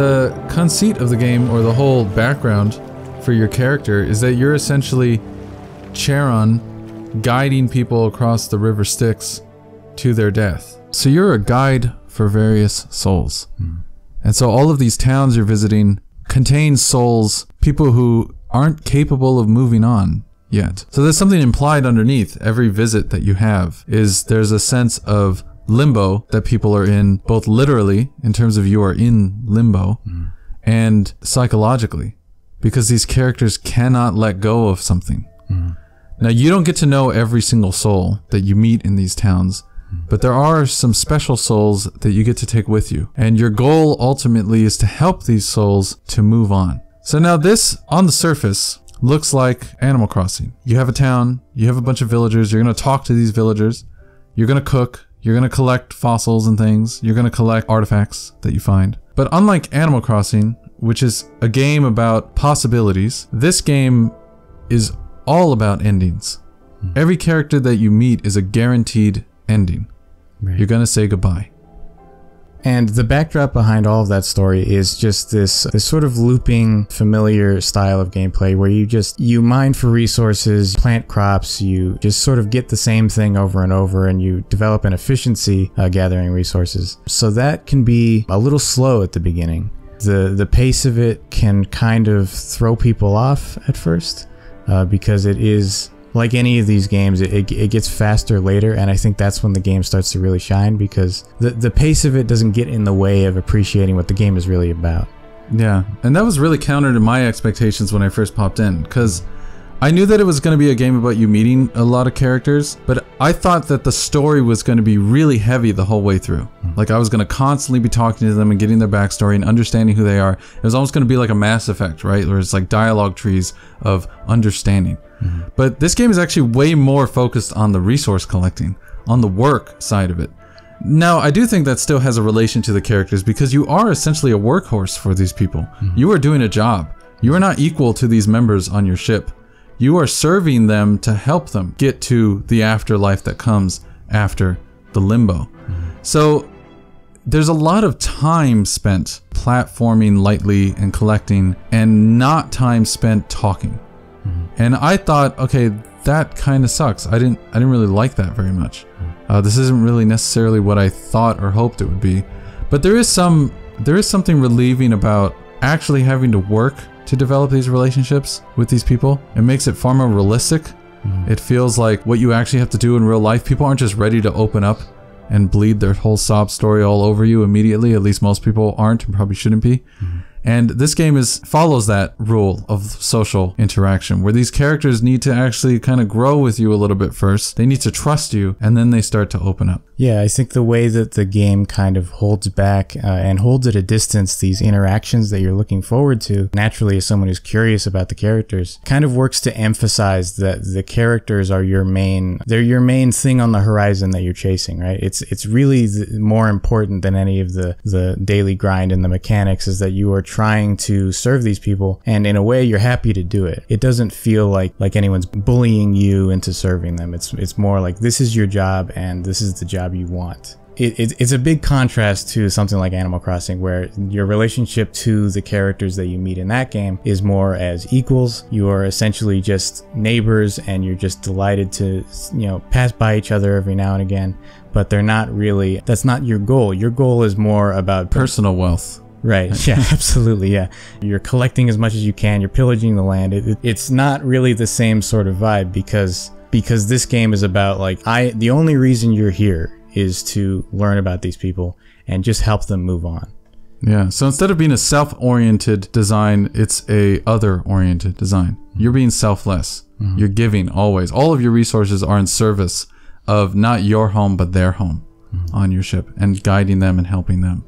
the conceit of the game, or the whole background for your character, is that you're essentially Charon guiding people across the river Styx to their death. So you're a guide for various souls. And so all of these towns you're visiting contain souls, people who aren't capable of moving on yet. So there's something implied underneath every visit that you have, is there's a sense of limbo that people are in, both literally in terms of you are in limbo, and psychologically, because these characters cannot let go of something. Now, you don't get to know every single soul that you meet in these towns, but there are some special souls that you get to take with you. And your goal ultimately is to help these souls to move on. So now this, on the surface, looks like Animal Crossing. You have a town, you have a bunch of villagers, you're going to talk to these villagers, you're going to cook, you're going to collect fossils and things, you're going to collect artifacts that you find. But unlike Animal Crossing, which is a game about possibilities, this game is all about endings. Every character that you meet is a guaranteed ending. You're gonna say goodbye. And the backdrop behind all of that story is just this sort of looping, familiar style of gameplay where you mine for resources, plant crops, you just sort of get the same thing over and over, and you develop an efficiency gathering resources. So that can be a little slow at the beginning. The pace of it can kind of throw people off at first. Because it is, like any of these games, it gets faster later, and I think that's when the game starts to really shine, because the pace of it doesn't get in the way of appreciating what the game is really about. Yeah, and that was really counter to my expectations when I first popped in, because I knew that it was going to be a game about you meeting a lot of characters, but I thought that the story was going to be really heavy the whole way through. Like I was going to constantly be talking to them and getting their backstory and understanding who they are. It was almost going to be like a Mass Effect, right? Where it's like dialogue trees of understanding. But this game is actually way more focused on the resource collecting, on the work side of it. Now, I do think that still has a relation to the characters, because you are essentially a workhorse for these people. You are doing a job. You are not equal to these members on your ship. You are serving them to help them get to the afterlife that comes after the limbo. So there's a lot of time spent platforming lightly and collecting, and not time spent talking. And I thought, okay, that kind of sucks. I didn't really like that very much. This isn't really necessarily what I thought or hoped it would be. But there is something relieving about actually having to work to develop these relationships with these people. It makes it far more realistic. It feels like what you actually have to do in real life. People aren't just ready to open up and bleed their whole sob story all over you immediately. At least most people aren't, and probably shouldn't be. And this game follows that rule of social interaction, where these characters need to actually kind of grow with you a little bit first. They need to trust you, and then they start to open up. Yeah, I think the way that the game kind of holds back and holds at a distance these interactions that you're looking forward to, naturally as someone who's curious about the characters, kind of works to emphasize that the characters are your main thing on the horizon that you're chasing, right? It's really more important than any of the daily grind and the mechanics, is that you are trying to serve these people, and in a way you're happy to do it. It doesn't feel like anyone's bullying you into serving them. It's more like, this is your job and this is the job you want. It's a big contrast to something like Animal Crossing, where your relationship to the characters that you meet in that game is more as equals. You are essentially just neighbors, and you're just delighted to, pass by each other every now and again, but they're not really, that's not your goal. Your goal is more about personal wealth. Right. Yeah, absolutely. Yeah. You're collecting as much as you can. You're pillaging the land. It's not really the same sort of vibe, because this game is about the only reason you're here is to learn about these people and just help them move on. Yeah. So instead of being a self-oriented design, it's a other-oriented design. You're being selfless. You're giving always. All of your resources are in service of not your home, but their home on your ship, and guiding them and helping them.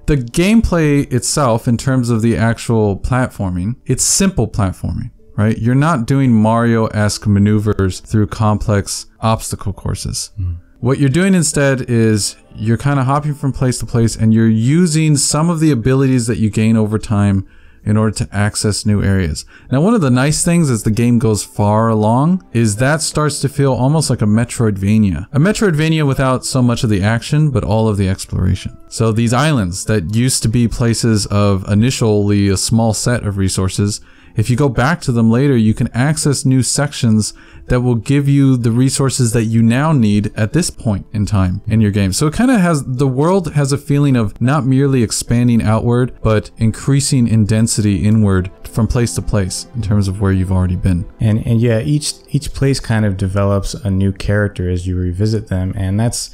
The gameplay itself, in terms of the actual platforming, it's simple platforming, right? You're not doing Mario-esque maneuvers through complex obstacle courses. What you're doing instead is you're kind of hopping from place to place, and you're using some of the abilities that you gain over time in order to access new areas. Now, one of the nice things as the game goes far along is that starts to feel almost like a Metroidvania. A Metroidvania without so much of the action, but all of the exploration. So these islands that used to be places of initially a small set of resources, if you go back to them later, you can access new sections that will give you the resources that you now need at this point in time in your game. So it kind of has, the world has a feeling of not merely expanding outward, but increasing in density inward from place to place in terms of where you've already been. And yeah, each place kind of develops a new character as you revisit them, and that's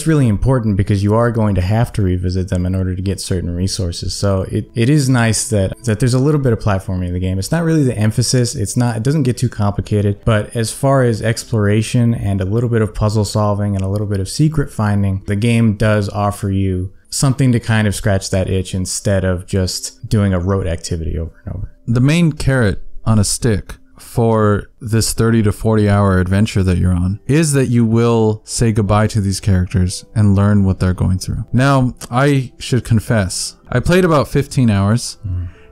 really important because you are going to have to revisit them in order to get certain resources. So it is nice that there's a little bit of platforming in the game. It's not really the emphasis. It doesn't get too complicated, but as far as exploration and a little bit of puzzle solving and a little bit of secret finding, the game does offer you something to kind of scratch that itch instead of just doing a rote activity over and over. The main carrot on a stick for this 30 to 40 hour adventure that you're on is that you will say goodbye to these characters and learn what they're going through. Now, I should confess, I played about 15 hours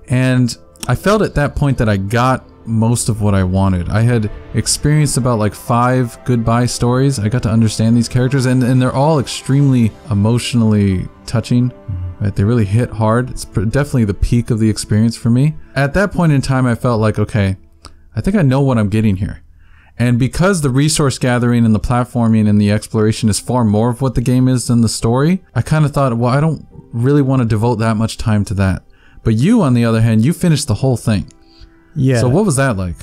and I felt at that point that I got most of what I wanted. I had experienced about like 5 goodbye stories. I got to understand these characters and they're all extremely emotionally touching. Right? They really hit hard. It's definitely the peak of the experience for me. At that point in time, I felt like, okay, I think I know what I'm getting here. And because the resource gathering and the platforming and the exploration is far more of what the game is than the story, I kind of thought, well, I don't really want to devote that much time to that. But you, on the other hand, you finished the whole thing. Yeah. So what was that like?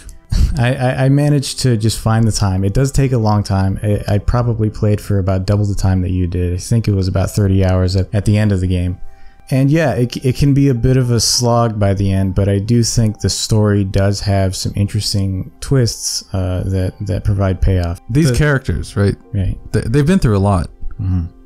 I managed to just find the time. It does take a long time. I probably played for about double the time that you did. I think it was about 30 hours at the end of the game. And yeah, it can be a bit of a slog by the end, but I do think the story does have some interesting twists that provide payoff. These characters, right? Right. They've been through a lot.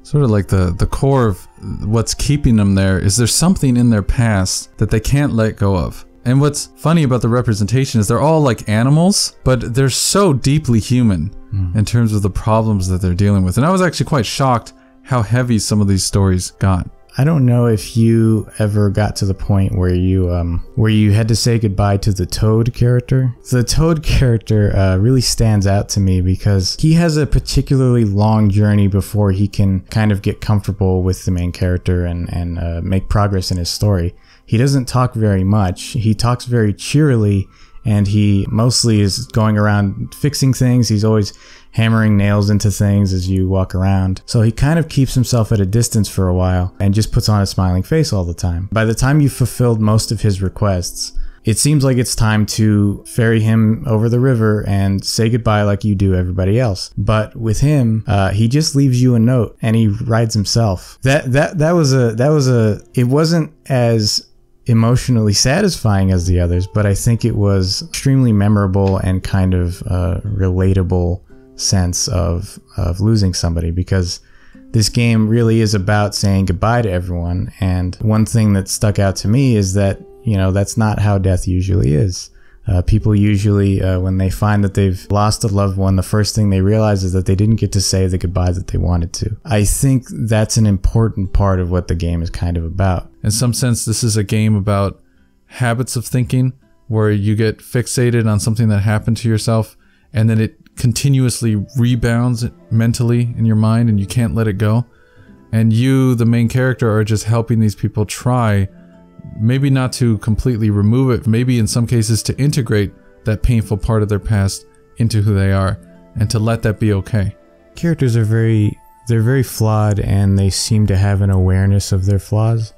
Sort of like the core of what's keeping them there is there's something in their past that they can't let go of. And what's funny about the representation is they're all like animals, but they're so deeply human in terms of the problems that they're dealing with. And I was actually quite shocked how heavy some of these stories got. I don't know if you ever got to the point where you had to say goodbye to the Toad character. The Toad character really stands out to me because he has a particularly long journey before he can kind of get comfortable with the main character and make progress in his story. He doesn't talk very much. He talks very cheerily, and he mostly is going around fixing things. He's always hammering nails into things as you walk around. So he kind of keeps himself at a distance for a while and just puts on a smiling face all the time. By the time you've fulfilled most of his requests, it seems like it's time to ferry him over the river and say goodbye like you do everybody else. But with him, he just leaves you a note and he rides himself. It wasn't as emotionally satisfying as the others, but I think it was extremely memorable and kind of relatable sense of losing somebody, because this game really is about saying goodbye to everyone. And one thing that stuck out to me is that, you know, that's not how death usually is. People usually, when they find that they've lost a loved one, the first thing they realize is that they didn't get to say the goodbye that they wanted to. I think that's an important part of what the game is kind of about. In some sense, this is a game about habits of thinking, where you get fixated on something that happened to yourself, and then it continuously rebounds mentally in your mind, and you can't let it go. And you, the main character, are just helping these people try, maybe not to completely remove it, maybe in some cases to integrate that painful part of their past into who they are, and to let that be okay. Characters are very flawed, and they seem to have an awareness of their flaws.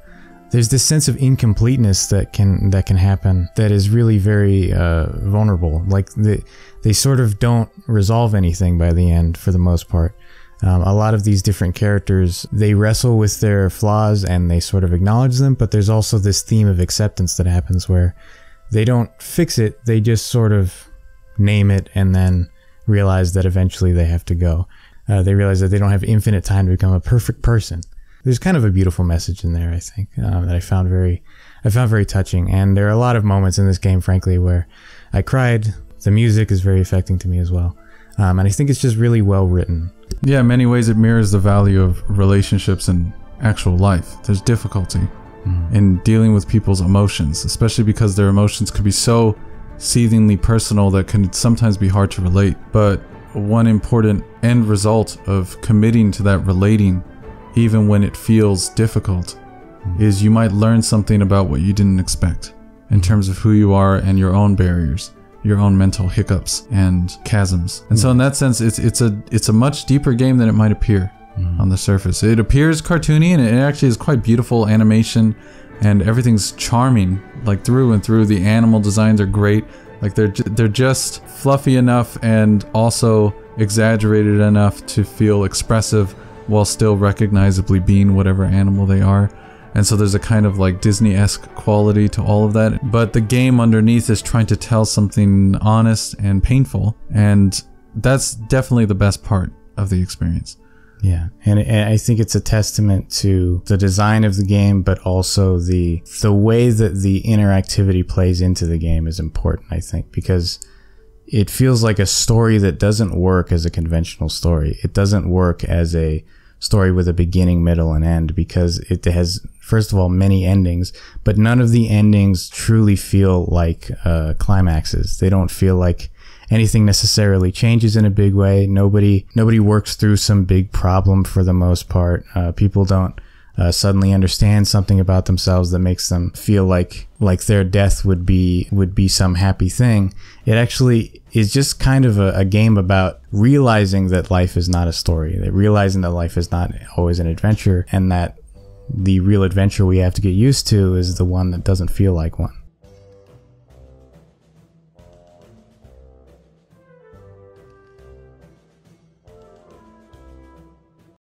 There's this sense of incompleteness that can happen that is really very vulnerable. Like they sort of don't resolve anything by the end for the most part. A lot of these different characters, they wrestle with their flaws and they sort of acknowledge them, but there's also this theme of acceptance that happens where they don't fix it, they just sort of name it and then realize that eventually they have to go. They realize that they don't have infinite time to become a perfect person. There's kind of a beautiful message in there, I think, that I found very touching. And there are a lot of moments in this game, frankly, where I cried. The music is very affecting to me as well. And I think it's just really well written. Yeah, in many ways it mirrors the value of relationships in actual life. There's difficulty, in dealing with people's emotions, especially because their emotions could be so seethingly personal that can sometimes be hard to relate. But one important end result of committing to that relating, even when it feels difficult, is you might learn something about what you didn't expect in terms of who you are and your own barriers, your own mental hiccups and chasms. And so in that sense, it's a much deeper game than it might appear on the surface. It appears cartoony, and it actually is quite beautiful animation, and everything's charming, like through and through. The animal designs are great. Like they're just fluffy enough and also exaggerated enough to feel expressive while still recognizably being whatever animal they are. And so there's a kind of like Disney-esque quality to all of that. But the game underneath is trying to tell something honest and painful. And that's definitely the best part of the experience. Yeah, and I think it's a testament to the design of the game, but also the way that the interactivity plays into the game is important, I think, because it feels like a story that doesn't work as a conventional story. It doesn't work as a story with a beginning, middle, and end, because it has, first of all, many endings, but none of the endings truly feel like climaxes. They don't feel like anything necessarily changes in a big way. Nobody works through some big problem for the most part. People don't suddenly understand something about themselves that makes them feel like their death would be some happy thing. It actually is just kind of a game about realizing that life is not a story, that realizing that life is not always an adventure, and that the real adventure we have to get used to is the one that doesn't feel like one.